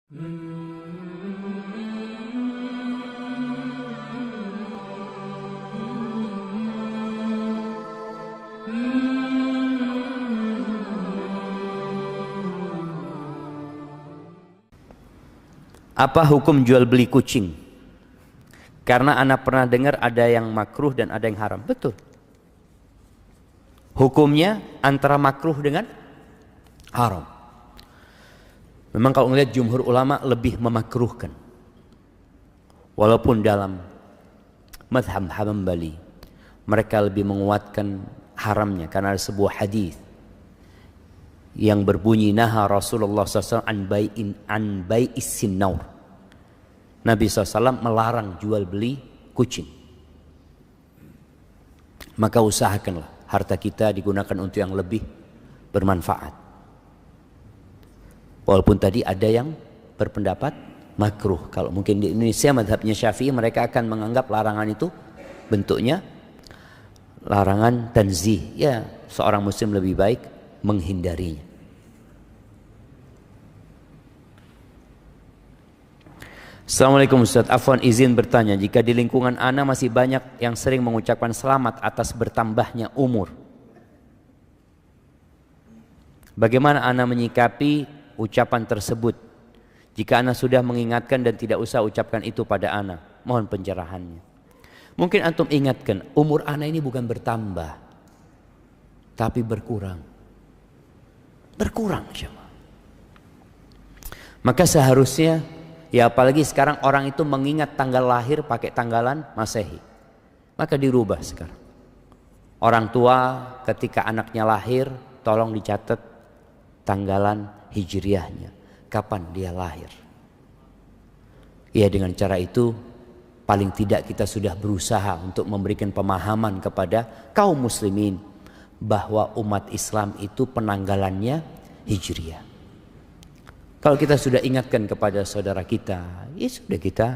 Apa hukum jual beli kucing? Karena anak pernah dengar ada yang makruh dan ada yang haram. Betul. Hukumnya antara makruh dengan haram. Memang kalau melihat jumhur ulama lebih memakruhkan. Walaupun dalam mazhab Hambali mereka lebih menguatkan haramnya karena ada sebuah hadis yang berbunyi naha Rasulullah SAW an bai'is sinnaur. Nabi SAW melarang jual beli kucing. Maka usahakanlah harta kita digunakan untuk yang lebih bermanfaat. Walaupun tadi ada yang berpendapat makruh. Kalau mungkin di Indonesia mazhabnya Syafi'i, mereka akan menganggap larangan itu bentuknya larangan tanzih. Ya, seorang muslim lebih baik menghindarinya. Assalamualaikum Ustaz, afwan izin bertanya, jika di lingkungan ana masih banyak yang sering mengucapkan selamat atas bertambahnya umur, bagaimana ana menyikapi ucapan tersebut? Jika ana sudah mengingatkan dan tidak usah ucapkan itu pada ana, mohon pencerahannya. Mungkin antum ingatkan, umur ana ini bukan bertambah, tapi berkurang. Berkurang, jemaah. Maka seharusnya, ya apalagi sekarang orang itu mengingat tanggal lahir pakai tanggalan Masehi, maka dirubah sekarang. Orang tua ketika anaknya lahir, tolong dicatat tanggalan hijriahnya, kapan dia lahir. Ya, dengan cara itu paling tidak kita sudah berusaha untuk memberikan pemahaman kepada kaum muslimin bahwa umat Islam itu penanggalannya hijriah. Kalau kita sudah ingatkan kepada saudara kita, ya sudah kita.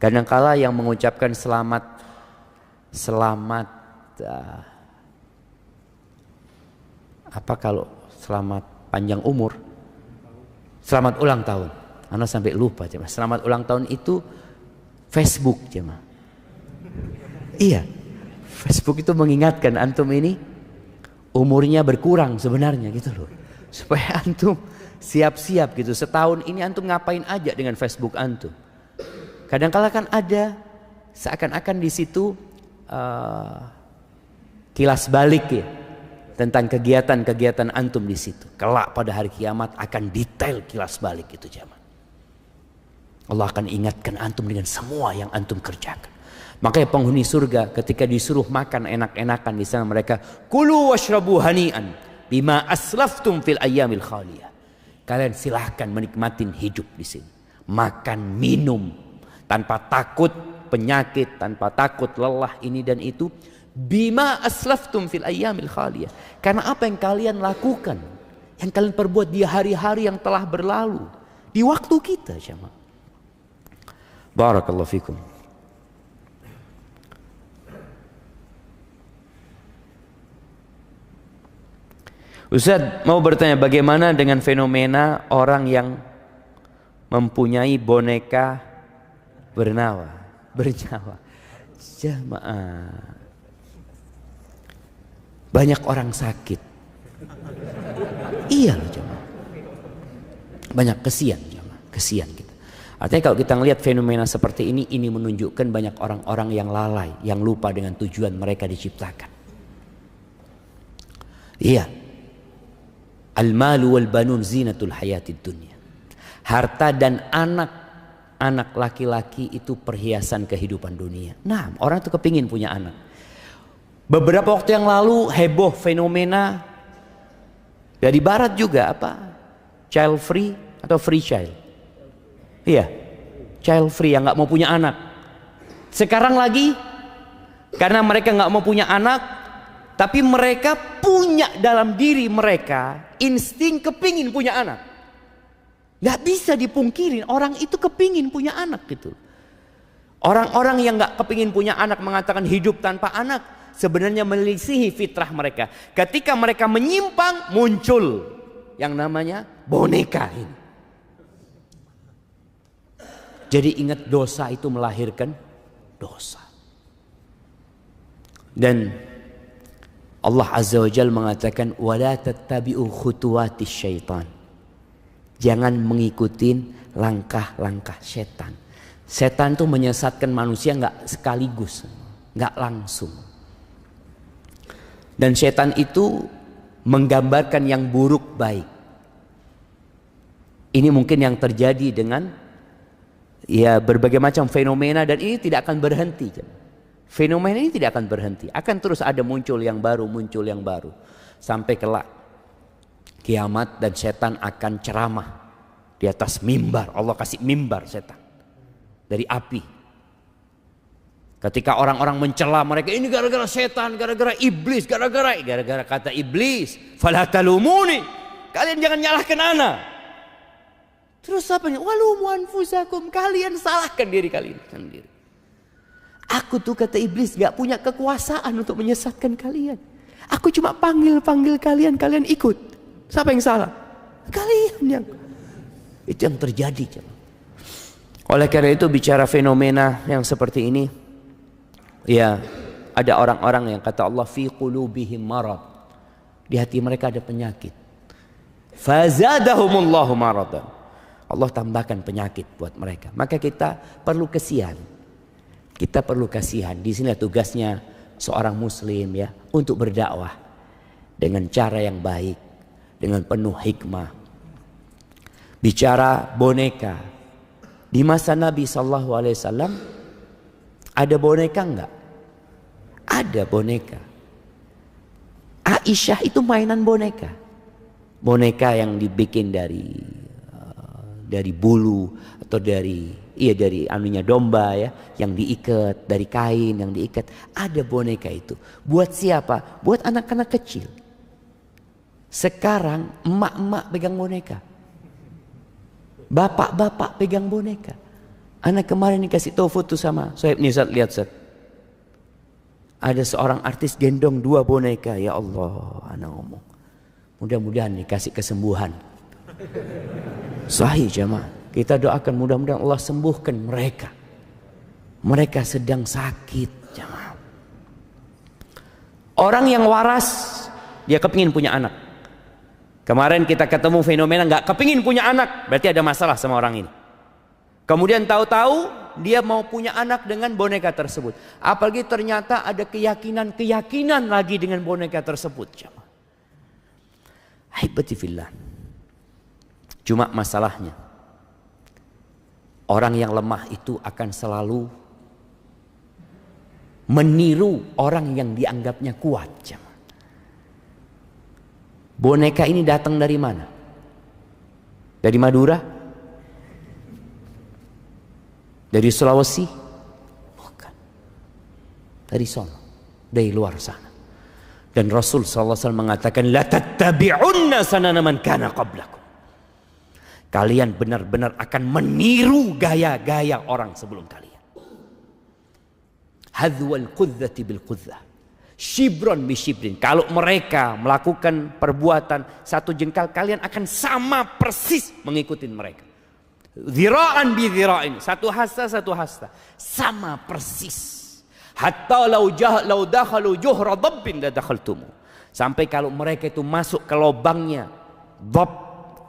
Kadangkala yang mengucapkan selamat apa kalau selamat panjang umur, selamat ulang tahun. Ana sampai lupa, jemaah. Selamat ulang tahun itu Facebook, jemaah. Iya, Facebook itu mengingatkan antum ini umurnya berkurang sebenarnya gitu loh, supaya antum siap-siap gitu. Setahun ini antum ngapain aja dengan Facebook antum? Kadang-kala kan ada seakan-akan di situ kilas balik ya tentang kegiatan-kegiatan antum di situ. Kelak pada hari kiamat akan detail kilas balik itu, jemaah. Allah akan ingatkan antum dengan semua yang antum kerjakan. Makanya penghuni surga ketika disuruh makan enak-enakan di sana mereka kulu washrabu hani'an bima aslaftum fil ayyamil khaliyah. Kalian silahkan menikmatin hidup di sini. Makan, minum tanpa takut penyakit, tanpa takut lelah ini dan itu. Bima aslaftum fil ayyamil khaliyah. Karena apa yang kalian lakukan, yang kalian perbuat di hari-hari yang telah berlalu, di waktu kita, jemaah. Barakallahu fikum. Ustaz mau bertanya, bagaimana dengan fenomena orang yang mempunyai boneka bernyawa? Jamaah, banyak orang sakit. Iya loh jamaah. Banyak kesian jamaah, kesian kita. Artinya kalau kita melihat fenomena seperti ini menunjukkan banyak orang-orang yang lalai, yang lupa dengan tujuan mereka diciptakan. Iya. Al-malu wal banun zinatul hayatid dunya. Harta dan anak laki-laki itu perhiasan kehidupan dunia. Nah, orang itu kepingin punya anak. Beberapa waktu yang lalu heboh fenomena dari barat juga apa? Child free atau free child? Iya, child free yang nggak mau punya anak. Sekarang lagi karena mereka nggak mau punya anak, tapi mereka punya dalam diri mereka insting kepingin punya anak. Gak bisa dipungkirin, orang itu kepingin punya anak gitu. Orang-orang yang gak kepingin punya anak mengatakan hidup tanpa anak, sebenarnya melisihi fitrah mereka. Ketika mereka menyimpang, muncul yang namanya boneka ini. Jadi ingat, dosa itu melahirkan dosa. Dan Allah Azza wa Jalla mengatakan wala tattabi'u khutuwatis syaitan. Jangan mengikuti langkah-langkah setan. Setan itu menyesatkan manusia nggak sekaligus, nggak langsung. Dan setan itu menggambarkan yang buruk baik. Ini mungkin yang terjadi dengan ya berbagai macam fenomena, dan ini tidak akan berhenti. Fenomena ini tidak akan berhenti, akan terus ada muncul yang baru, sampai kelak kiamat dan setan akan ceramah di atas mimbar. Allah kasih mimbar setan dari api. Ketika orang-orang mencela mereka, ini gara-gara setan, gara-gara iblis, gara-gara kata iblis, fala talumuni, kalian jangan nyalahkan ana. Terus apa? Walumu anfusakum, kalian salahkan diri kalian sendiri. Aku tuh, kata iblis, gak punya kekuasaan untuk menyesatkan kalian. Aku cuma panggil kalian, kalian ikut. Siapa yang salah? Kalian yang. Itu yang terjadi. Oleh karena itu, bicara fenomena yang seperti ini, ya ada orang-orang yang kata Allah fi qulubihim marad, di hati mereka ada penyakit. Fazadahumullahu maradan, Allah tambahkan penyakit buat mereka. Maka kita perlu kasihan. Kita perlu kasihan. Di sini tugasnya seorang muslim ya, untuk berdakwah dengan cara yang baik, dengan penuh hikmah. Bicara boneka, di masa Nabi SAW ada boneka enggak? Ada boneka. Aisyah itu mainan boneka. Boneka yang dibikin dari bulu atau dari anunya domba ya, yang diikat, dari kain yang diikat. Ada boneka itu. Buat siapa? Buat anak-anak kecil. Sekarang emak-emak pegang boneka. Bapak-bapak pegang boneka. Anak kemarin dikasih tahu foto sama Sohib nih, Zat, lihat Zat. Ada seorang artis gendong 2 boneka. Ya Allah, anak ngomong, mudah-mudahan dikasih kesembuhan. Sahih jamaah. Kita doakan mudah-mudahan Allah sembuhkan mereka. Mereka sedang sakit jamaah. Orang yang waras, dia kepingin punya anak. Kemarin kita ketemu fenomena nggak kepingin punya anak, berarti ada masalah sama orang ini. Kemudian tahu-tahu dia mau punya anak dengan boneka tersebut. Apalagi ternyata ada keyakinan lagi dengan boneka tersebut. Haibati fillah. Cuma masalahnya, orang yang lemah itu akan selalu meniru orang yang dianggapnya kuat. Boneka ini datang dari mana? Dari Madura? Dari Sulawesi? Bukan. Dari sono, dari luar sana. Dan Rasul SAW mengatakan, la tattabi'unna sanana man kana qablakum. Kalian benar-benar akan meniru gaya-gaya orang sebelum kalian. Hadwal qudzati bil qudzah, shibron bi shibrin. Kalau mereka melakukan perbuatan 1 jengkal, kalian akan sama persis mengikuti mereka. Zira'an bi zira'in, 1 hasta, sama persis. Hatta lau dakhalu juhra dabbin la dakhaltumu. Sampai kalau mereka itu masuk ke lubangnya dab,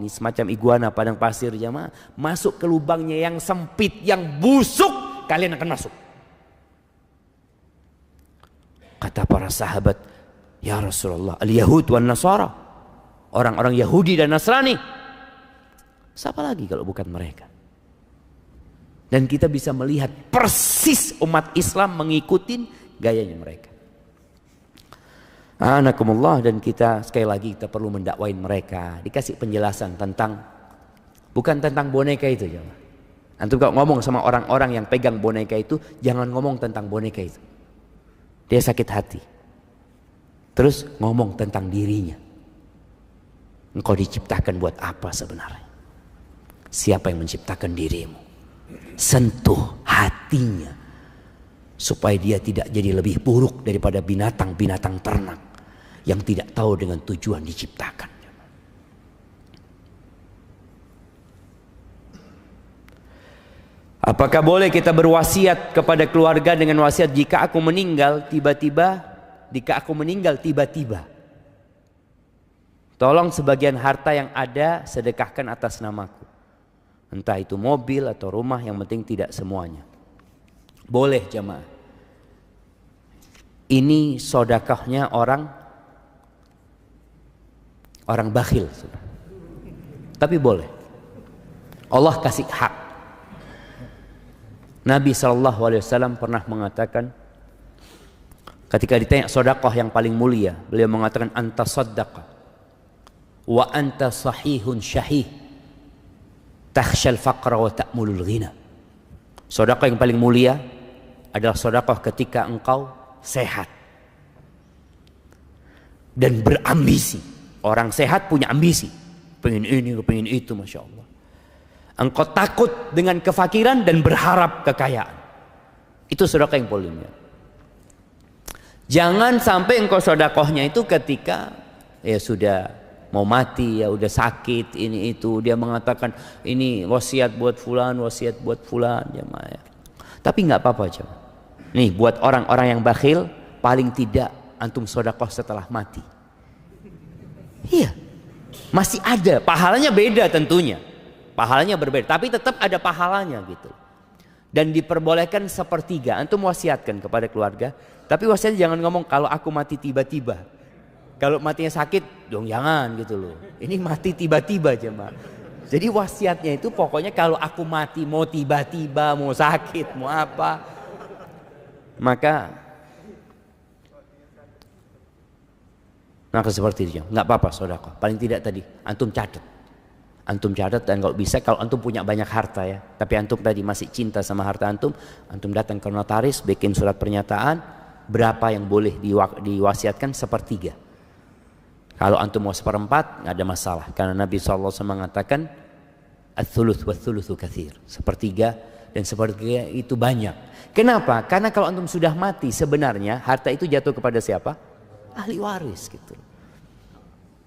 ini semacam iguana padang pasir jamaah, masuk ke lubangnya yang sempit, yang busuk, kalian akan masuk. Kata para sahabat, ya Rasulullah, al-Yahud wan Nasara, orang-orang Yahudi dan Nasrani, siapa lagi kalau bukan mereka? Dan kita bisa melihat persis umat Islam mengikuti gayanya mereka. Anakumullah. Dan kita sekali lagi kita perlu mendakwain mereka, dikasih penjelasan tentang, bukan tentang boneka itu. Antum kalau ngomong sama orang-orang yang pegang boneka itu, jangan ngomong tentang boneka itu. Dia sakit hati. Terus ngomong tentang dirinya. Engkau diciptakan buat apa sebenarnya? Siapa yang menciptakan dirimu? Sentuh hatinya supaya dia tidak jadi lebih buruk daripada binatang-binatang ternak yang tidak tahu dengan tujuan diciptakan. Apakah boleh kita berwasiat kepada keluarga dengan wasiat jika aku meninggal tiba-tiba, tolong sebagian harta yang ada sedekahkan atas namaku. Entah itu mobil atau rumah, yang penting tidak semuanya. Boleh jemaah. Ini sedekahnya orang bakhil. Tapi boleh. Allah kasih hak. Nabi SAW pernah mengatakan, ketika ditanya sedekah yang paling mulia, beliau mengatakan, anta sadaqah wa anta sahihun syahih takhshal faqra wa ta'mulul ghina. Sedekah yang paling mulia adalah sedekah ketika engkau sehat dan berambisi. Orang sehat punya ambisi, pengen ini, pengen itu, masya Allah. Engkau takut dengan kefakiran dan berharap kekayaan. Itu sedekah yang paling mulia. Jangan sampai engkau sedekahnya itu ketika ya sudah mau mati, ya udah sakit, ini itu, dia mengatakan ini wasiat buat fulan, wasiat buat fulan, jemaah. Tapi nggak apa-apa jemaah. Nih buat orang-orang yang bakhil, paling tidak antum sedekah setelah mati. Iya, masih ada, pahalanya beda tentunya. Pahalanya berbeda, tapi tetap ada pahalanya gitu. Dan diperbolehkan sepertiga. Antum wasiatkan kepada keluarga, tapi wasiatnya jangan ngomong kalau aku mati tiba-tiba. Kalau matinya sakit, dong jangan gitu loh. Ini mati tiba-tiba jemaah. Jadi wasiatnya itu pokoknya kalau aku mati mau tiba-tiba, mau sakit, mau apa, maka seperti itu. Nggak apa-apa sedekah. Paling tidak tadi antum catat dan kalau bisa, kalau antum punya banyak harta ya, tapi antum tadi masih cinta sama harta antum datang ke notaris, bikin surat pernyataan berapa yang boleh diwasiatkan, sepertiga. Kalau antum mau seperempat nggak ada masalah, karena Nabi SAW mengatakan ats-tsuluts wat-tsulutsu katsir, sepertiga dan sepertiga itu banyak. Kenapa? Karena kalau antum sudah mati sebenarnya harta itu jatuh kepada siapa? Ahli waris gitu.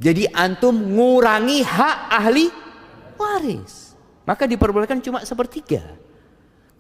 Jadi antum ngurangi hak ahli waris, maka diperbolehkan cuma sepertiga.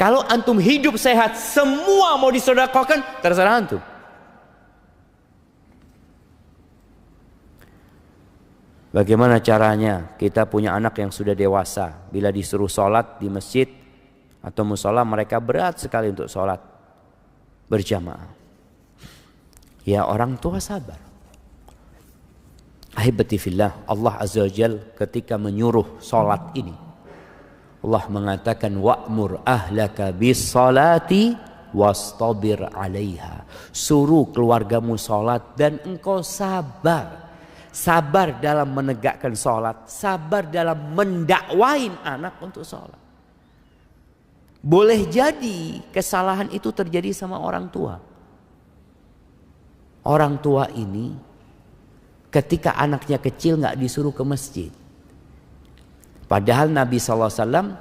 Kalau antum hidup sehat semua mau disedekahkan, terserah antum. Bagaimana caranya? Kita punya anak yang sudah dewasa, bila disuruh sholat di masjid atau musola mereka berat sekali untuk sholat berjamaah. Ya orang tua sabar. Ahibati fillah, Allah Azza wa Jal ketika menyuruh salat ini, Allah mengatakan wa'mur ahlaka bis salati wastabir 'alaiha. Suruh keluargamu salat dan engkau sabar. Sabar dalam menegakkan salat, sabar dalam mendakwain anak untuk salat. Boleh jadi kesalahan itu terjadi sama orang tua. Orang tua ini ketika anaknya kecil nggak disuruh ke masjid. Padahal Nabi SAW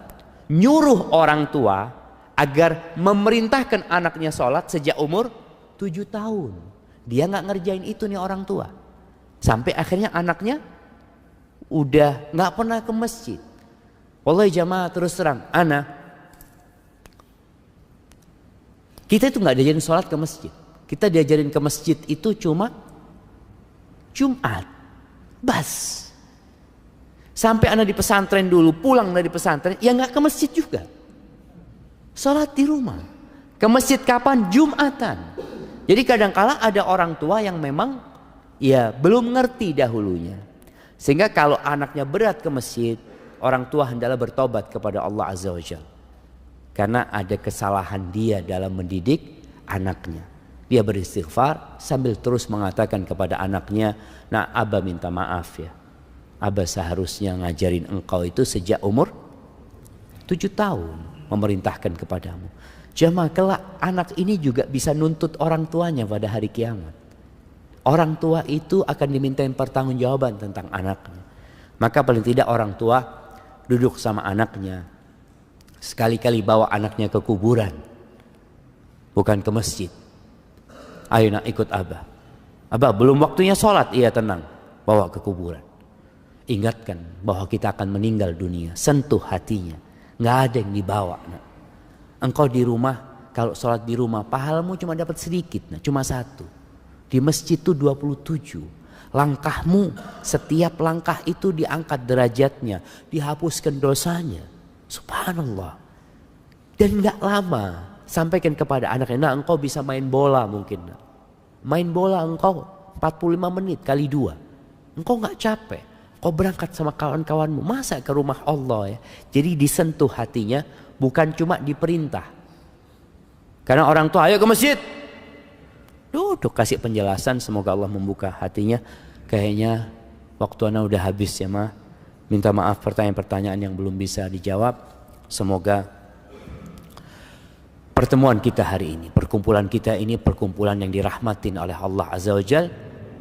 nyuruh orang tua agar memerintahkan anaknya sholat sejak umur 7 tahun. Dia nggak ngerjain itu nih orang tua. Sampai akhirnya anaknya udah nggak pernah ke masjid. Wallahi jamaah terus terang, kita itu nggak diajarin sholat ke masjid. Kita diajarin ke masjid itu cuma Jumat, bas. Sampai anak di pesantren dulu, pulang dari pesantren, ya nggak ke masjid juga. Sholat di rumah. Ke masjid kapan? Jumatan. Jadi kadangkala ada orang tua yang memang ya belum ngerti dahulunya. Sehingga kalau anaknya berat ke masjid, orang tua hendaklah bertobat kepada Allah Azza wa Jalla. Karena ada kesalahan dia dalam mendidik anaknya. Dia beristighfar sambil terus mengatakan kepada anaknya, nah Abah minta maaf ya. Abah seharusnya ngajarin engkau itu sejak umur 7 tahun. Memerintahkan kepadamu. Jamaah kelak anak ini juga bisa nuntut orang tuanya pada hari kiamat. Orang tua itu akan dimintain pertanggungjawaban tentang anaknya. Maka paling tidak orang tua duduk sama anaknya. Sekali-kali bawa anaknya ke kuburan. Bukan ke masjid. Ayo nak ikut Abah. Abah belum waktunya sholat. Iya tenang. Bawa ke kuburan. Ingatkan bahwa kita akan meninggal dunia. Sentuh hatinya. Nggak ada yang dibawa nak. Engkau di rumah, kalau sholat di rumah pahalamu cuma dapat sedikit, nah cuma 1. Di masjid itu 27. Langkahmu, setiap langkah itu diangkat derajatnya, dihapuskan dosanya. Subhanallah. Dan gak lama, sampaikan kepada anaknya, nah engkau bisa main bola mungkin. Main bola engkau 45 menit kali 2. Engkau gak capek. Kau berangkat sama kawan-kawanmu, masa ke rumah Allah ya. Jadi disentuh hatinya, bukan cuma diperintah. Karena orang tua, ayo ke masjid. Duduk kasih penjelasan, semoga Allah membuka hatinya. Kayaknya waktu anak udah habis ya ma. Minta maaf pertanyaan-pertanyaan yang belum bisa dijawab. Semoga pertemuan kita hari ini, perkumpulan kita ini perkumpulan yang dirahmatin oleh Allah Azza wa Jal.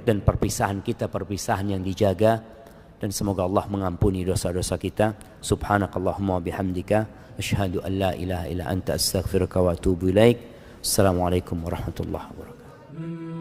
Dan perpisahan kita perpisahan yang dijaga. Dan semoga Allah mengampuni dosa-dosa kita. Subhanakallahumma bihamdika asyhadu an la ilaha illa anta astaghfiruka wa atubu ilaik. Assalamualaikum warahmatullahi wabarakatuh.